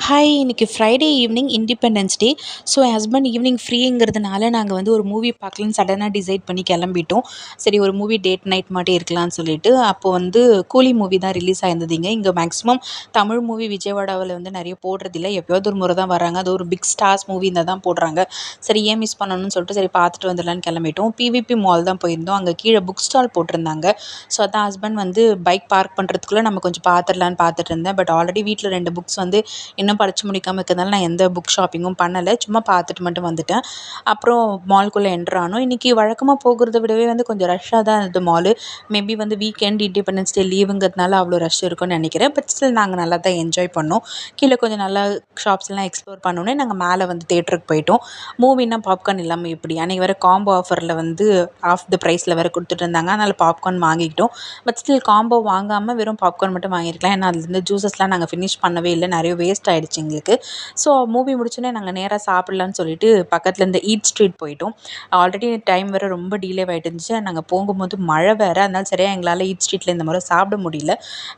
Hi, இன்னைக்கு Friday evening independence day. So என் husband evening ஃப்ரீங்கிறதுனால நாங்கள் வந்து ஒரு மூவி பார்க்கலான்னு சடனாக டிசைட் பண்ணி கிளம்பிட்டோம். சரி, ஒரு மூவி டேட் நைட் மட்டும் இருக்கலாம்னு சொல்லிட்டு அப்போது வந்து கூலி மூவி தான் ரிலீஸ் ஆயிருந்ததுங்க. இங்கே மேக்ஸிமம் தமிழ் மூவி விஜயவாடாவில் வந்து நிறைய போடுறதில்ல, எப்போயாவது ஒரு முறை தான் வராங்க. அது ஒரு பிக் ஸ்டார்ஸ் மூவி இருந்தால் தான் போடுறாங்க. சரி, ஏன் மிஸ் பண்ணணும்னு சொல்லிட்டு சரி பார்த்துட்டு வந்துடலான்னு கிளம்பிட்டோம். பிவிபி மால் தான் போயிருந்தோம். அங்கே கீழே புக் ஸ்டால் போட்டிருந்தாங்க. ஸோ அதான் ஹஸ்பண்ட் வந்து பைக் பார்க் பண்ணுறதுக்குள்ளே நம்ம கொஞ்சம் பார்த்துடலான்னு பார்த்துட்டு இருந்தேன். பட் ஆல்ரெடி வீட்டில் 2 புக்ஸ் வந்து இன்னும் படித்து முடிக்காமல் இருக்கிறதுனால நான் எந்த புக் ஷாப்பிங்கும் பண்ணலை, சும்மா பார்த்துட்டு மட்டும் வந்துட்டேன். அப்புறம் மால்குள்ளே என்ட்ரு ஆனோம். இன்றைக்கி வழக்கமாக போகிறத விடவே வந்து கொஞ்சம் ரஷ்ஷாக தான் இருந்தது மாலு. மேபி வந்து வீக்கெண்ட் இண்டிபெண்டன்ஸ் டே லீவுங்கிறதுனால அவ்வளோ ரஷ் இருக்கும்னு நினைக்கிறேன். பட் ஸ்டில் நாங்கள் நல்லா தான் என்ஜாய் பண்ணோம். கீழே கொஞ்சம் நல்லா ஷாப்ஸ்லாம் எக்ஸ்ப்ளோர் பண்ணோன்னே நாங்கள் மேலே வந்து தேட்டருக்கு போயிட்டோம். மூவினா பாப்கார்ன் இல்லாமல் எப்படி, அன்றைக்கி வேறு காம்போ ஆஃபரில் வந்து ஆஃப் த ப்ரைஸில் வேறு கொடுத்துட்டு இருந்தாங்க. அதனால் பாப்கார்ன் வாங்கிக்கிட்டோம். பட் ஸ்டில் காம்போ வாங்காமல் வெறும் பாப்கார்ன் மட்டும் வாங்கியிருக்கலாம். ஏன்னா அதுலேருந்து ஜூஸஸ்லாம் நாங்கள் ஃபினிஷ் பண்ணவே இல்லை, நிறைய வேஸ்ட் ஆகிடுச்சு எங்களுக்கு. ஸோ மூவி முடிச்சோடனே நாங்கள் நேராக சாப்பிட்லான்னு சொல்லிட்டு பக்கத்தில் இந்த ஈட் ஸ்ட்ரீட் போயிட்டோம். ஆல்ரெடி டைம் வேறு ரொம்ப டிலே ஆகிட்டு இருந்துச்சு. நாங்கள் போகும்போது மழை வேறு, அதனால் சரியாக எங்களால் ஈட் ஸ்ட்ரீட்டில் இந்த முறை சாப்பிட முடியல.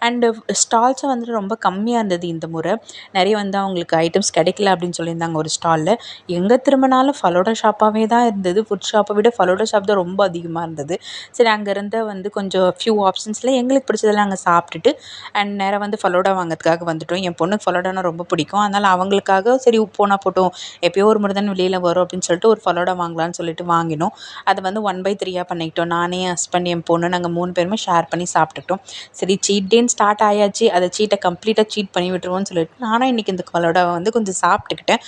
அண்டு ஸ்டால்ஸும் வந்துட்டு ரொம்ப கம்மியாக இருந்தது இந்த முறை. நிறைய வந்து அவங்களுக்கு ஐட்டம்ஸ் கிடைக்கல அப்படின்னு சொல்லியிருந்தாங்க ஒரு ஸ்டாலில். எங்கே திரும்பினாலும் ஃபலோடா ஷாப்பாகவே தான் இருந்தது. ஃபுட் ஷாப்பை விட ஃபலோடா ஷாப் தான் ரொம்ப அதிகமாக இருந்தது. சரி, அங்கேருந்து வந்து கொஞ்சம் ஃபியூ ஆப்ஷன்ஸில் எங்களுக்கு பிடிச்சதெல்லாம் நாங்கள் சாப்பிட்டுட்டு அண்ட் நேராக வந்து ஃபலோடா வாங்கிறதுக்காக வந்துட்டோம். என் பொண்ணுக்கு ஃபலோடானா ரொம்ப பிடிக்கும். அதனால் அவங்களுக்காக சரி போனால் போட்டோம், எப்போயோ ஒரு முறை தான் வெளியில் வரும் அப்படின்னு சொல்லிட்டு ஒரு ஃபலோடா வாங்கலான்னு சொல்லிட்டு வாங்கினோம். அதை வந்து 1/3 பண்ணிக்கிட்டோம். நானே, என் ஹஸ்பண்ட், என் பொண்ணு, நாங்கள் 3 பேருமே ஷேர் பண்ணி சாப்பிட்டுட்டோம். சரி, சீட் டேன்னு ஸ்டார்ட் ஆயாச்சு, அதை சீட்டை கம்ப்ளீட்டாக சீட் பண்ணி விட்டுருவோம்னு சொல்லிட்டு நானும் இன்றைக்கி இந்த ஃபலோடாவை வந்து கொஞ்சம் சாப்பிட்டுக்கிட்டேன்.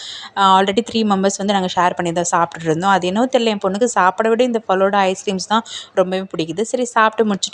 ஆல்ரெடி 3 மெம்பர்ஸ் வந்து நாங்கள் ஷேர் பண்ணி தான் சாப்பிட்டுட்டு இருந்தோம். அது என்னவோ தெரியல, என் பொண்ணுக்கு சாப்பிட விட இந்த ஃபலோடா ஐஸ்கிரீம்ஸ் தான் ரொம்பவே பிடிக்குது. சரி, சாப்பிட்டு முடிச்சுட்டு